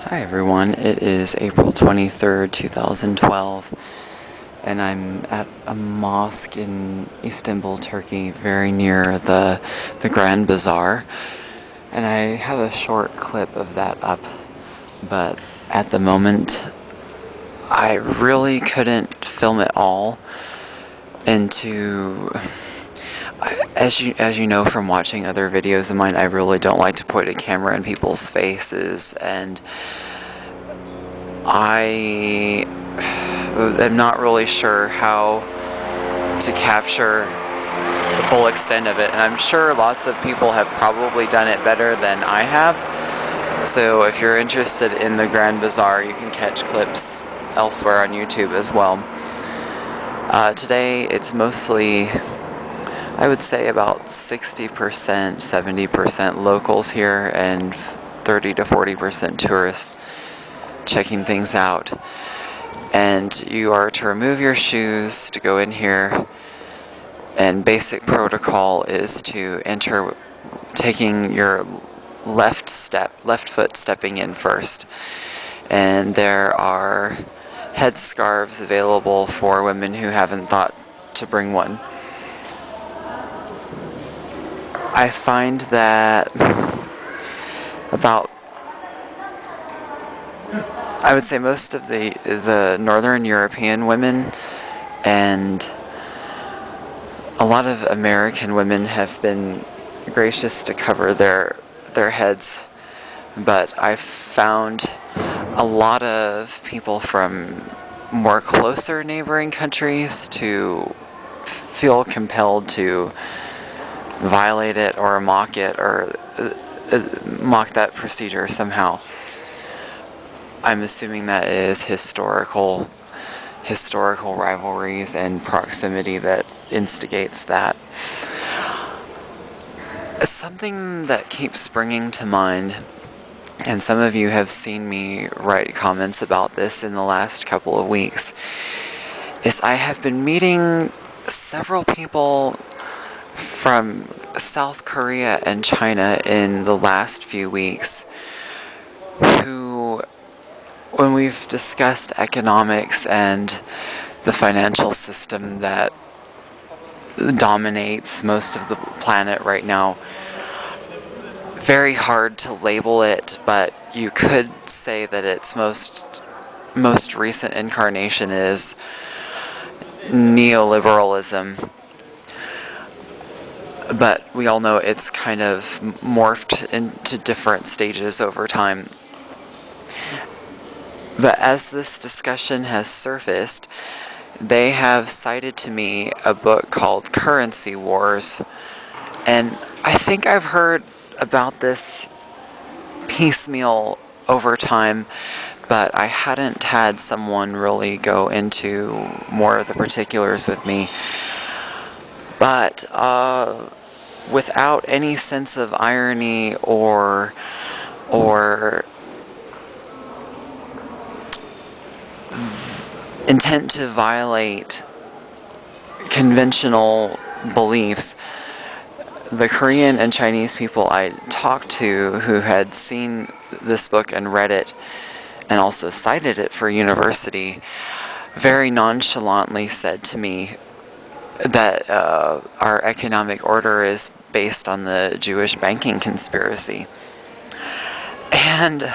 Hi everyone, it is April 23rd, 2012, and I'm at a mosque in Istanbul, Turkey, very near the Grand Bazaar, and I have a short clip of that up, but at the moment I really couldn't film it all into... As you know from watching other videos of mine, I really don't like to point a camera in people's faces, and I am not really sure how to capture the full extent of it, and I'm sure lots of people have probably done it better than I have. So if you're interested in the Grand Bazaar, you can catch clips elsewhere on YouTube as well. Today it's mostly, I would say, about 60%, 70% locals here and 30 to 40% tourists checking things out. And you are to remove your shoes to go in here, and basic protocol is to enter taking your left foot stepping in first. And there are headscarves available for women who haven't thought to bring one. I find that I would say most of the Northern European women and a lot of American women have been gracious to cover their heads, but I've found a lot of people from more closer neighboring countries to feel compelled to violate it or mock it or mock that procedure somehow. I'm assuming that is historical rivalries and proximity that instigates that. Something that keeps bringing to mind, and some of you have seen me write comments about this in the last couple of weeks, is I have been meeting several people from South Korea and China in the last few weeks who, when we've discussed economics and the financial system that dominates most of the planet right now, very hard to label it, but you could say that its most recent incarnation is neoliberalism. But we all know it's kind of morphed into different stages over time. But as this discussion has surfaced, they have cited to me a book called Currency Wars. And I think I've heard about this piecemeal over time, but I hadn't had someone really go into more of the particulars with me. But without any sense of irony or intent to violate conventional beliefs, the Korean and Chinese people I talked to who had seen this book and read it and also cited it for university very nonchalantly said to me that our economic order is based on the Jewish banking conspiracy. And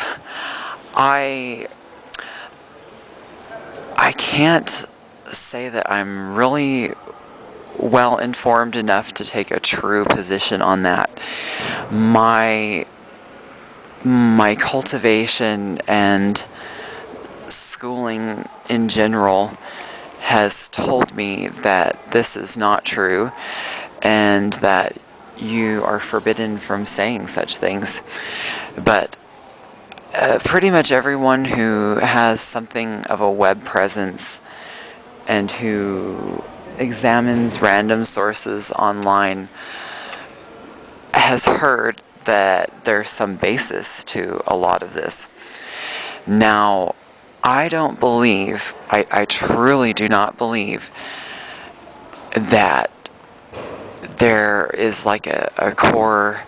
I can't say that I'm really well informed enough to take a true position on that. My cultivation and schooling in general has told me that this is not true and that you are forbidden from saying such things. But pretty much everyone who has something of a web presence and who examines random sources online has heard that there's some basis to a lot of this. Now, I don't believe, I truly do not believe that there is like a core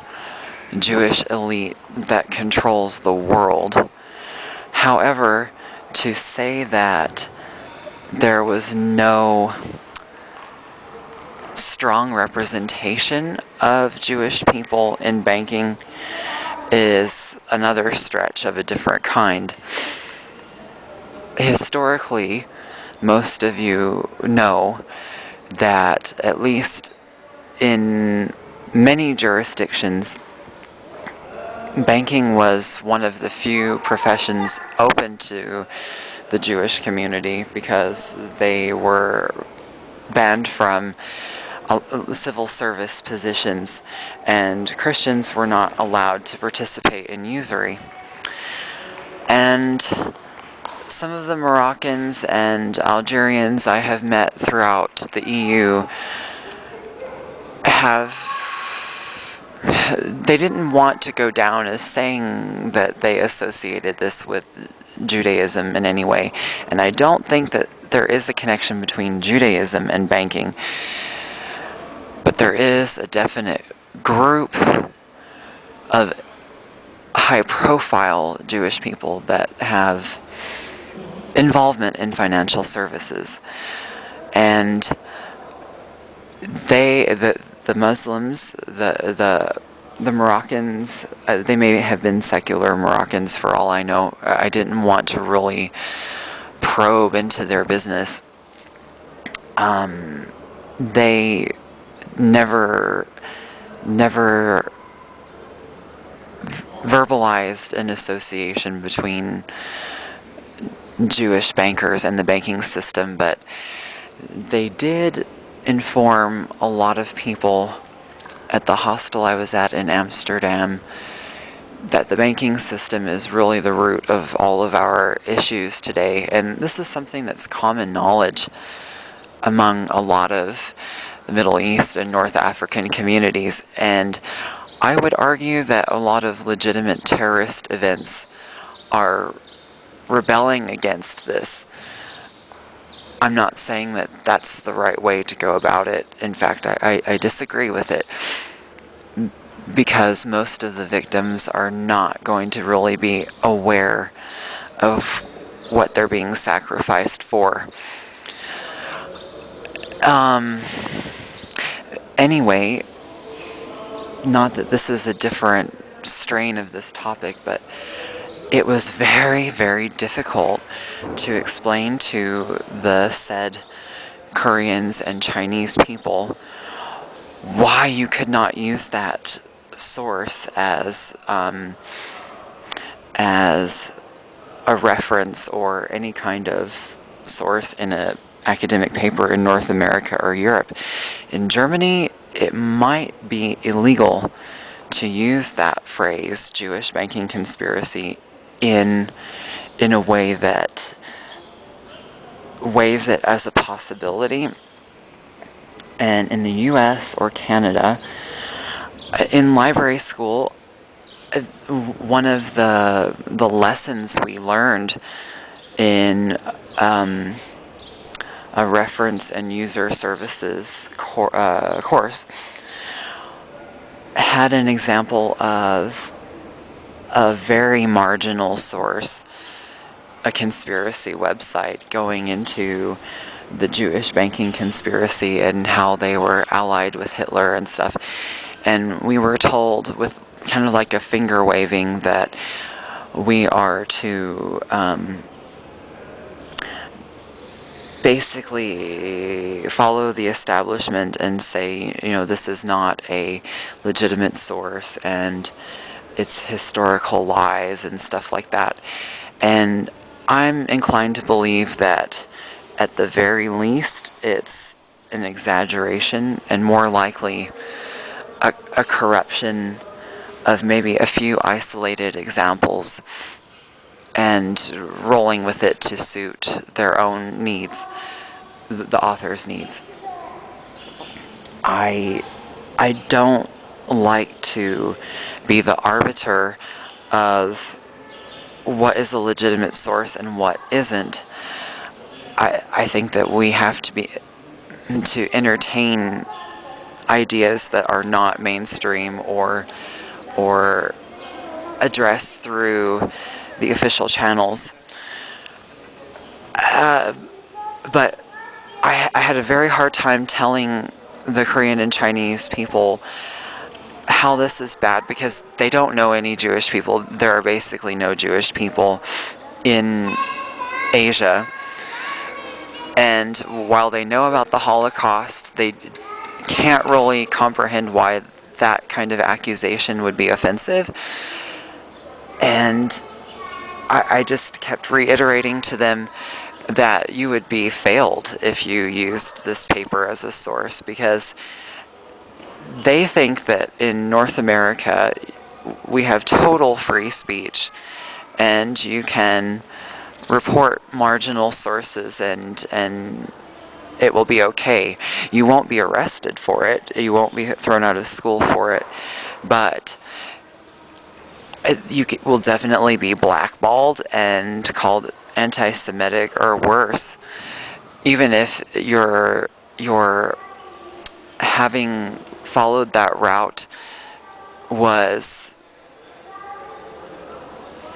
Jewish elite that controls the world. However, to say that there was no strong representation of Jewish people in banking is another stretch of a different kind. Historically, most of you know that at least in many jurisdictions, banking was one of the few professions open to the Jewish community because they were banned from civil service positions, and Christians were not allowed to participate in usury. And some of the Moroccans and Algerians I have met throughout the EU they didn't want to go down as saying that they associated this with Judaism in any way. And I don't think that there is a connection between Judaism and banking. But there is a definite group of high-profile Jewish people that have involvement in financial services. And the Muslims, the Moroccans, they may have been secular Moroccans for all I know. I didn't want to really probe into their business. They never verbalized an association between Jewish bankers and the banking system, but they did inform a lot of people at the hostel I was at in Amsterdam that the banking system is really the root of all of our issues today. And this is something that's common knowledge among a lot of the Middle East and North African communities. And I would argue that a lot of legitimate terrorist events are rebelling against this. I'm not saying that that's the right way to go about it. In fact, I disagree with it, because most of the victims are not going to really be aware of what they're being sacrificed for. Anyway, not that this is a different strain of this topic, but it was very, very difficult to explain to the said Koreans and Chinese people why you could not use that source as a reference or any kind of source in an academic paper in North America or Europe. In Germany, it might be illegal to use that phrase, Jewish banking conspiracy, in a way that weighs it as a possibility. And in the US or Canada, in library school, one of the lessons we learned in a reference and user services course had an example of a very marginal source, a conspiracy website, going into the Jewish banking conspiracy and how they were allied with Hitler and stuff. And we were told, with kind of like a finger waving, that we are to basically follow the establishment and say, this is not a legitimate source and it's historical lies and stuff like that. And I'm inclined to believe that at the very least it's an exaggeration and more likely a corruption of maybe a few isolated examples and rolling with it to suit their own needs, the author's needs. I don't like to be the arbiter of what is a legitimate source and what isn't. I think that we have to entertain ideas that are not mainstream or addressed through the official channels but I had a very hard time telling the Korean and Chinese people how this is bad, because they don't know any Jewish people. There are basically no Jewish people in Asia. And while they know about the Holocaust, they can't really comprehend why that kind of accusation would be offensive. And I just kept reiterating to them that you would be failed if you used this paper as a source, because they think that in North America we have total free speech and you can report marginal sources and it will be okay. You won't be arrested for it. You won't be thrown out of school for it. But you will definitely be blackballed and called anti-Semitic or worse, even if you're having followed that route was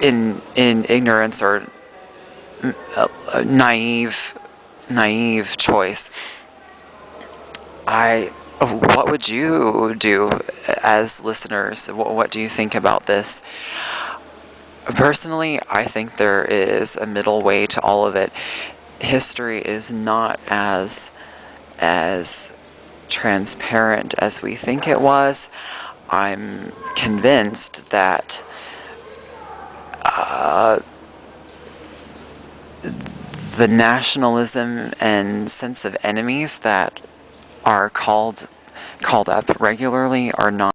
in ignorance or a naive choice. What would you do as listeners? What do you think about this? Personally, I think there is a middle way to all of it. History is not as transparent as we think it was. I'm convinced that the nationalism and sense of enemies that are called up regularly are not